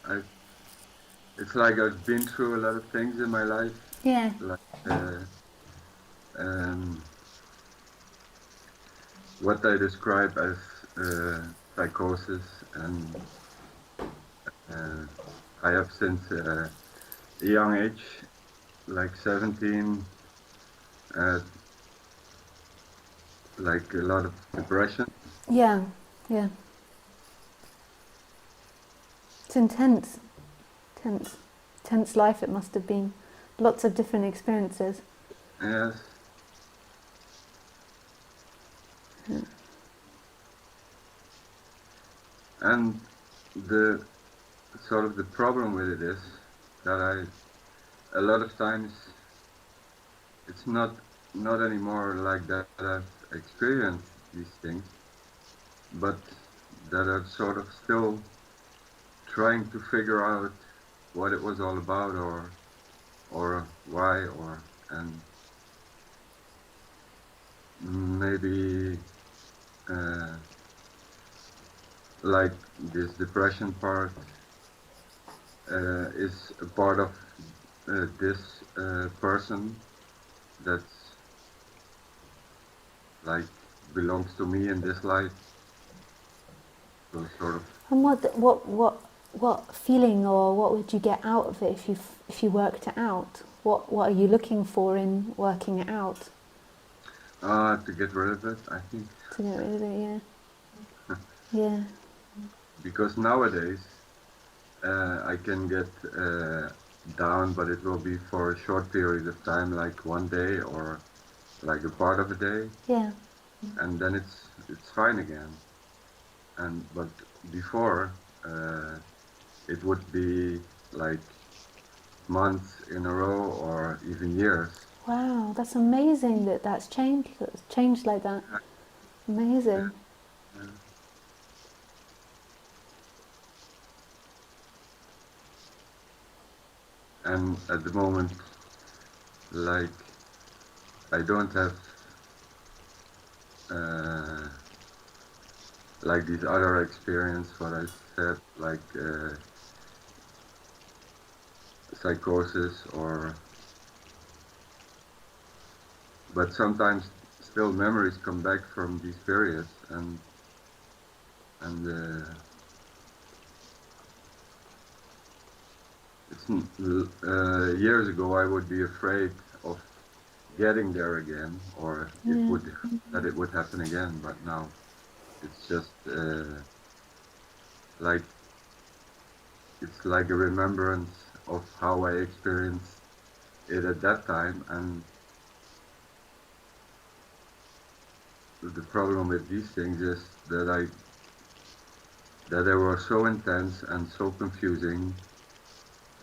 I it's like I've been through a lot of things in my life, Yeah. like um, what I describe as psychosis, and uh, I have since a young age, like 17, uh, like a lot of depression. Yeah. Yeah. It's intense. Tense. Tense life it must have been. Lots of different experiences. Yes, and the sort of the problem with it is that a lot of times it's not anymore like that I've experienced these things, but that I'm sort of still trying to figure out what it was all about, or why, or and maybe uh, like this depression part is a part of this person that's like belongs to me in this life. So sort of And what feeling or what would you get out of it if you worked it out? What are you looking for in working it out? to get rid of it, I think. To get rid of it, yeah. Yeah. Because nowadays I can get down, but it will be for a short period of time, like one day or like a part of a day, Yeah. and then it's fine again. And but before it would be like months in a row or even years. Wow, that's amazing that that's changed. That's changed like that. Yeah, Amazing. yeah. And at the moment, like I don't have uh, like these other experience, what I said, like psychosis, or but sometimes still memories come back from these periods, and years ago I would be afraid of getting there again, or it Yeah. would that it would happen again, but now it's just like it's like a remembrance of how I experienced it at that time. And the problem with these things is that they were so intense and so confusing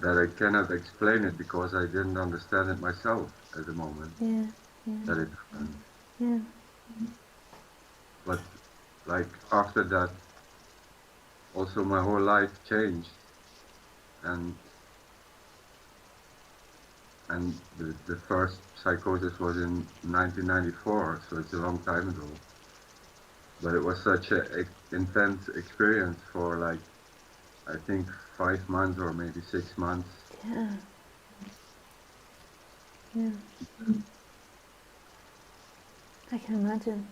that I cannot explain it because I didn't understand it myself at the moment Yeah. Yeah. that it happened. Yeah. But like after that, also my whole life changed, and the first psychosis was in 1994, so it's a long time ago. But it was such a intense experience for like I think 5 months or maybe 6 months. Yeah. Yeah. I can imagine.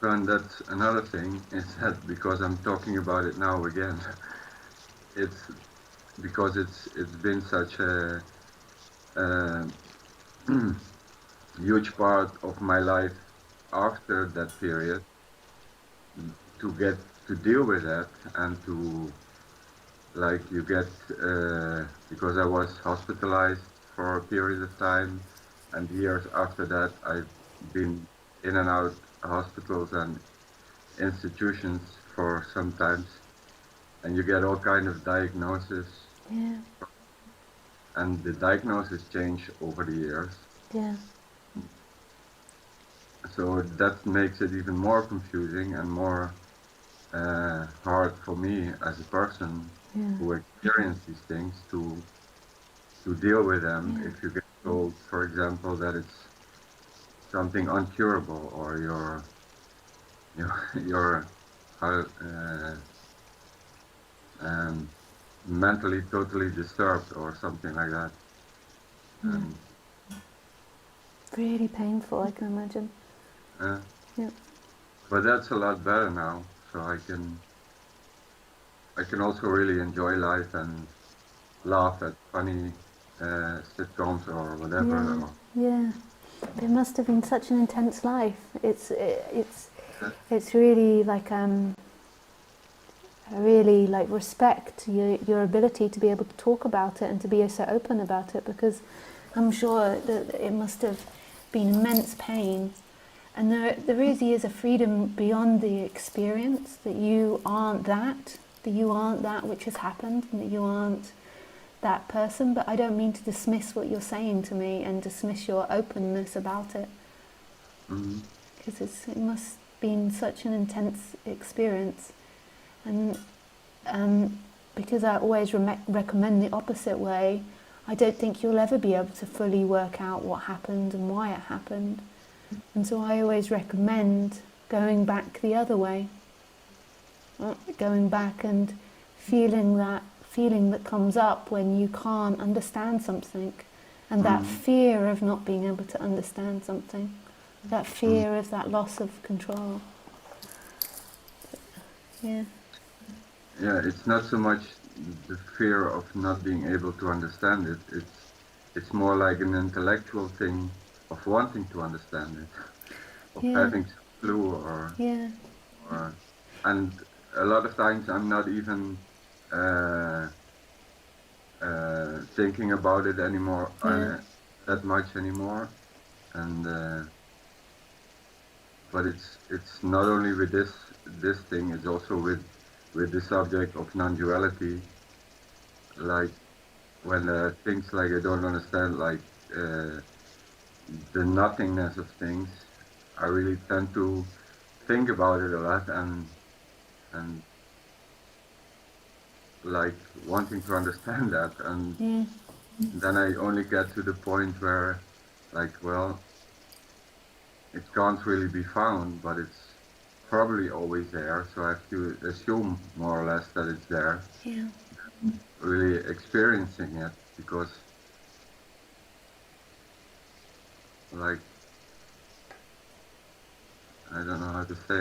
So, and that's another thing is that because I'm talking about it now again, it's because it's been such a huge part of my life after that period to get to deal with that, and to like you get because I was hospitalized for a period of time, and years after that I've been in and out hospitals and institutions for sometimes, and you get all kind of diagnosis, Yeah. and the diagnosis change over the years. Yeah. So that makes it even more confusing and more hard for me as a person Yeah. who experience these things to deal with them. Yeah. If you get told, for example, that it's something uncurable, or you're how, mentally totally disturbed or something like that. And Really painful, I can imagine. uh, Yeah. but that's a lot better now, so I can also really enjoy life and laugh at funny sitcoms or whatever. Yeah, yeah. It must have been such an intense life. It's really like I really like respect your ability to be able to talk about it and to be so open about it, because I'm sure that it must have been immense pain. And there really is a freedom beyond the experience, that you aren't that you aren't that which has happened, and that you aren't that person. But I don't mean to dismiss what you're saying to me and dismiss your openness about it, Mm-hmm. because it must have been such an intense experience. And because I always recommend the opposite way, I don't think you'll ever be able to fully work out what happened and why it happened. And so I always recommend going back the other way, going back and feeling that comes up when you can't understand something, and that Mm-hmm. fear of not being able to understand something, that Mm-hmm. fear of that loss of control. Yeah. Yeah, it's not so much the fear of not being able to understand it. It's more like an intellectual thing of wanting to understand it, of Yeah. having some clue, Yeah. or and a lot of times I'm not even uh, thinking about it anymore, Yeah. that much anymore. And but it's not only with this thing, it's also with the subject of non-duality. Like when things like I don't understand, like uh, the nothingness of things, I really tend to think about it a lot, and like wanting to understand that. And Yeah. then I only get to the point where, like, well, it can't really be found, but it's probably always there, so I have to assume more or less that it's there, Yeah. really experiencing it, because, like, I don't know how to say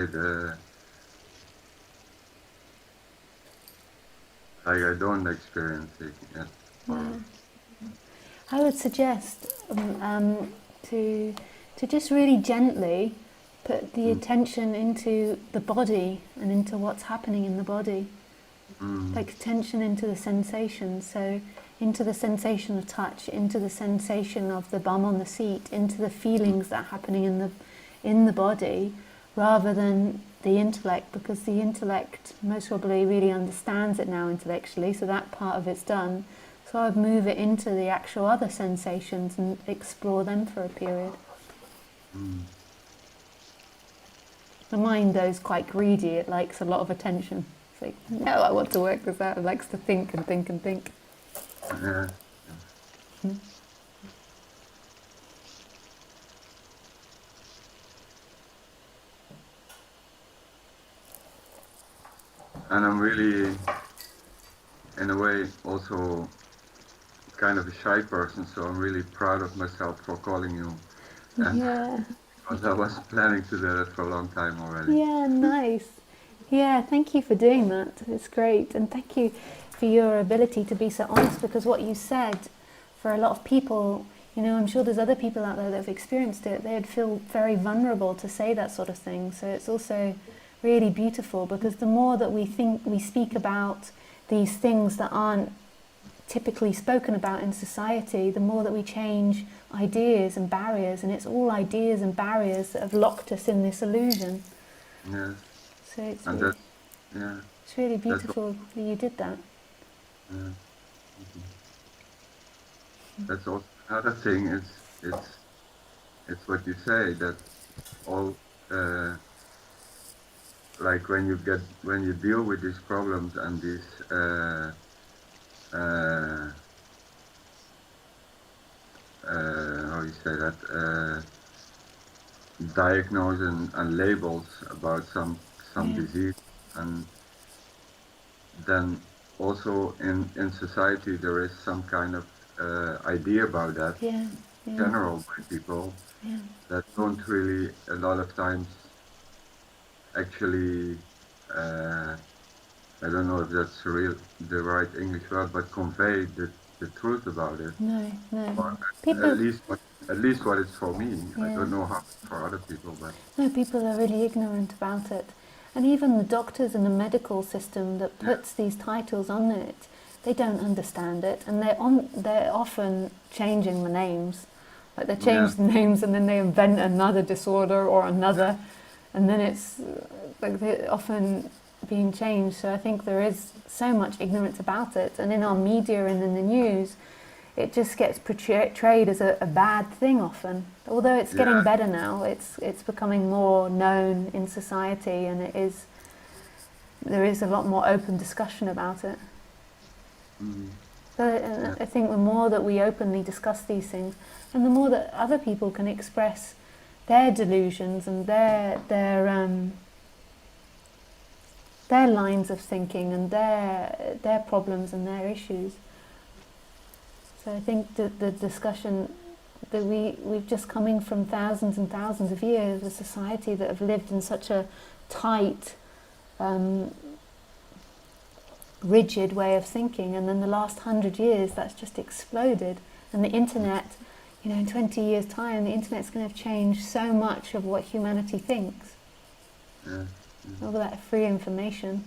like, I don't experience it yet, Yeah. or, I would suggest to just really gently put the mm, attention into the body and into what's happening in the body, mm, like attention into the sensations. So into the sensation of touch, into the sensation of the bum on the seat, into the mm, feelings that are happening in the body, rather than the intellect, because the intellect most probably really understands it now intellectually, so that part of it's done. So I'd move it into the actual other sensations and explore them for a period. mm. The mind, though, is quite greedy. It likes a lot of attention. It's like, no, I want to work this out. It likes to think and think and think. Yes, yes. And I'm really, in a way, also kind of a shy person, so I'm really proud of myself for calling you, and Yeah, because I was planning to do that for a long time already. yeah, nice. Yeah, thank you for doing that. It's great. And thank you for your ability to be so honest, because what you said, for a lot of people, I'm sure there's other people out there that have experienced it, they'd feel very vulnerable to say that sort of thing. So it's also really beautiful, because the more that we speak about these things that aren't typically spoken about in society, the more that we change ideas and barriers, and it's all ideas and barriers that have locked us in this illusion. Yes, So and that's, yeah, it's really that's, beautiful that you did that. yeah, mhm. That's also another thing. It's what you say, that all, uh, like when you deal with these problems and these uh, how you say that, diagnoses and labels about some Yeah. disease, and then also in society there is some kind of idea about that Yeah. Yeah. general by people Yeah. that don't really a lot of times actually uh, I don't know if that's the right English word, but convey the truth about it, No. No. or People. at least what it's for me. I Yeah. don't know how it's for other people, but No, people are really ignorant about it. And even the doctors in the medical system that yeah, puts these titles on it, they don't understand it. And they're often changing the names. Like they yeah, change the names and then they invent another disorder or another. And then it's like they're often being changed. So I think there is so much ignorance about it. And in our media and in the news, it just gets portrayed as a bad thing often. Although it's getting yeah, better now, it's becoming more known in society, and there is a lot more open discussion about it. mm, So yeah, I think the more that we openly discuss these things, and the more that other people can express their delusions and their lines of thinking and their problems and their issues. So I think that the discussion that we've just coming from thousands and thousands of years, a society that have lived in such a tight, um, rigid way of thinking, and then the last 100 years that's just exploded. And the internet, in 20 years' time, the internet's going to have changed so much of what humanity thinks. yeah, All that free information.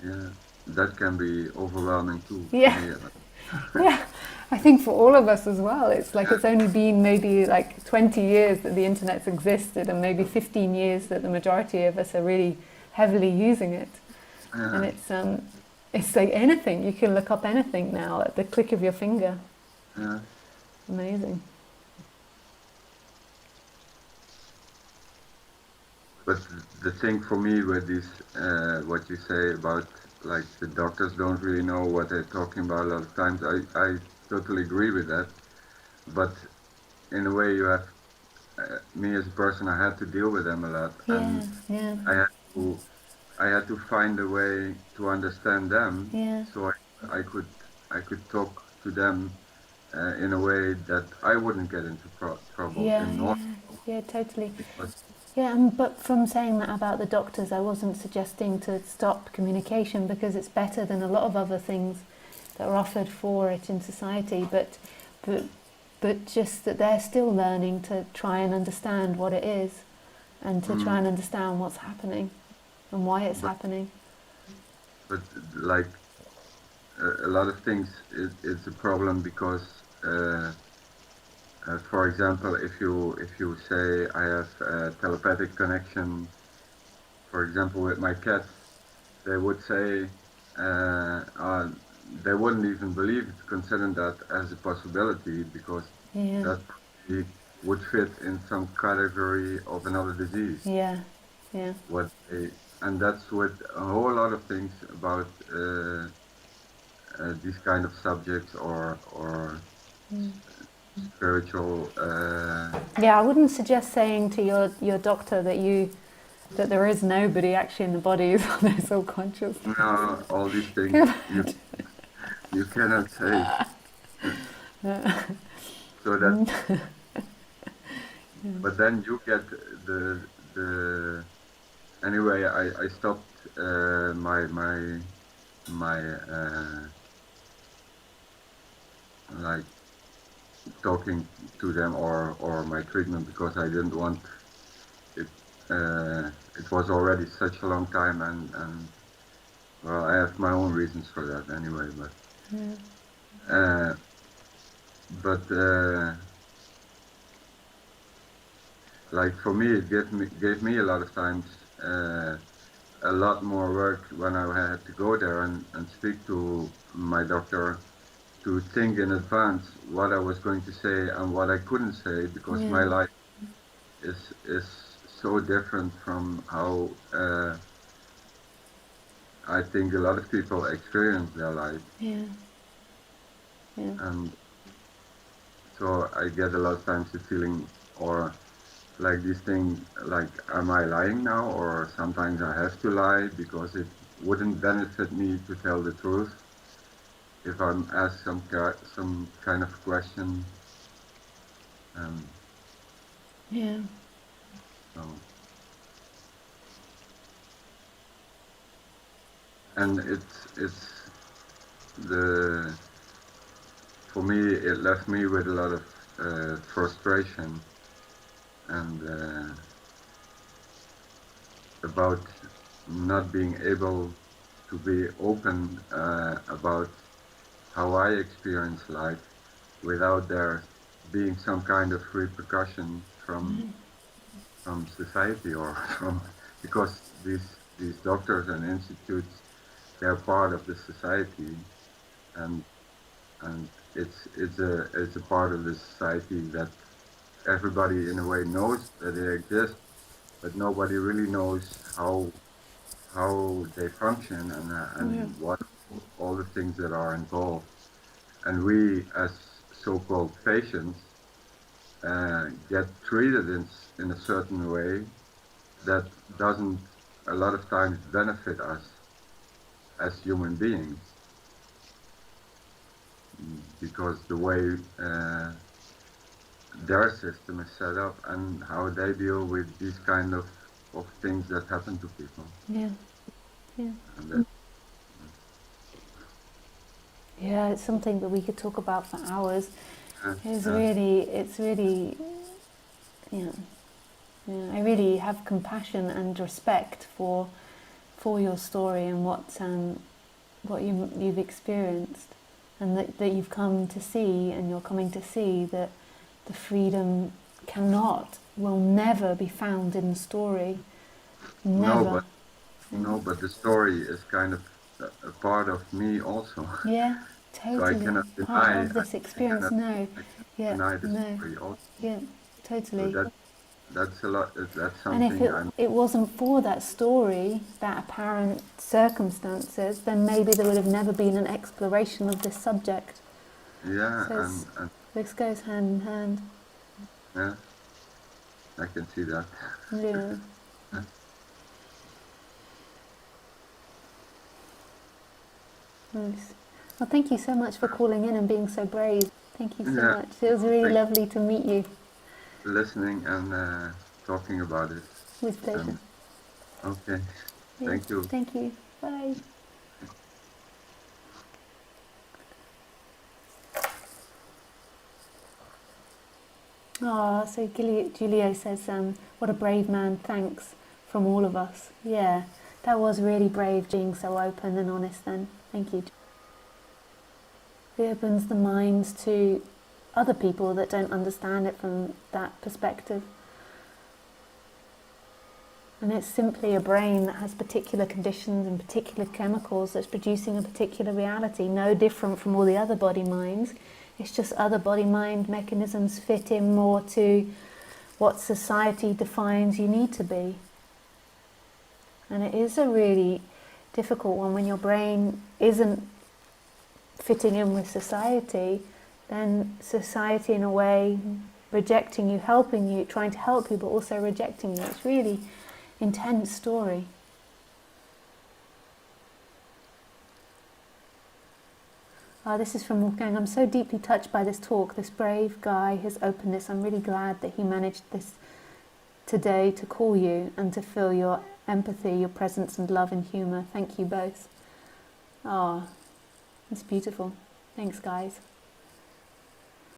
yeah. That can be overwhelming too for Yeah. me. Yeah, I think for all of us as well, it's like Yeah, it's only been maybe like 20 years that the internet's existed, and maybe 15 years that the majority of us are really heavily using it. And yeah, it's like anything, you can look up anything now at the click of your finger. yeah. Amazing. But the thing for me with this, what you say about like the doctors don't really know what they're talking about a lot of times, I totally agree with that. But in a way, you have me as a person, I had to deal with them a lot, Yeah, and yeah, I had to I had to find a way to understand them, yeah, so I could talk to them in a way that I wouldn't get into trouble yeah, in yeah, normal yeah, totally. because Yeah, but from saying that about the doctors, I wasn't suggesting to stop communication, because it's better than a lot of other things that are offered for it in society. But, but just that they're still learning to try and understand what it is, and to try mm, and understand what's happening and why it's but happening. but like a lot of things it's a problem because uh, for example if you say I have a telepathic connection for example with my cat they would say they wouldn't even believe it consider that as a possibility because Yeah, that probably would fit in some category of another disease yeah, yeah, what they, and that's with a whole lot of things about these kind of subjects or spiritual. yeah. I wouldn't suggest saying to your doctor that there is nobody actually in the body on their subconscious. No, all these things you cannot say. So that, but then you get the anyway. I stopped my like talking to them or my treatment because I didn't want it. It was already such a long time and well, I have my own reasons for that anyway. Uh, but like for me, it gave me a lot of times a lot more work when I had to go there and speak to my doctor to think in advance what I was going to say and what I couldn't say because Yeah, my life is so different from how I think a lot of people experience their life, yeah, yeah, and so I get a lot of times the feeling or like this thing, like, am I lying now, or sometimes I have to lie because it wouldn't benefit me to tell the truth if I'm asked some kind of question. Um, Yeah. so, and it's the for me it left me with a lot of frustration and about not being able to be open about how I experience life without there being some kind of repercussion from society or from because these doctors and institutes, they're part of the society, and and it's a part of the society that everybody in a way knows that they exist, but nobody really knows how they function Yeah. and what all the things that are involved. And we, as so-called patients, get treated in a certain way that doesn't a lot of times benefit us as human beings, because the way their system is set up and how they deal with these kind of things that happen to people. Yeah. Yeah. And that, Yeah, it's something that we could talk about for hours. uh, uh, It's really, yeah, yeah. I really have compassion and respect for your story and what you've experienced, and that you've come to see, and you're coming to see that the freedom will never be found in the story. no, Never. but no, but the story is kind of a part of me also. Yeah, So I totally. cannot Part deny, of this experience. No. I cannot Yeah, deny the no. story also. Yeah, So totally. that's a lot. That's And if something I'm. it wasn't for that story, that apparent circumstances, then maybe there would have never been an exploration of this subject. Yeah, So and this goes hand in hand. yeah, I can see that. Yeah. Nice. Well, thank you so much for calling in and being so brave. Thank you so Yeah, much. It was really thanks lovely to meet you. for listening and talking about it. With pleasure. And okay, Yeah. thank you. Thank you. Bye. Oh, so Julio says, what a brave man, thanks from all of us. Yeah, that was really brave being so open and honest then. Thank you. It opens the minds to other people that don't understand it from that perspective. And it's simply a brain that has particular conditions and particular chemicals that's producing a particular reality, no different from all the other body-minds. It's just other body-mind mechanisms fit in more to what society defines you need to be. And it is a really difficult one when your brain isn't fitting in with society, then society in a way rejecting you, helping you, trying to help you, but also rejecting you. It's really intense story. This is from Wolfgang. I'm so deeply touched by this talk, this brave guy, his openness. I'm really glad that he managed this today to call you and to feel your empathy, your presence and love and humour. Thank you both. It's beautiful. Thanks, guys.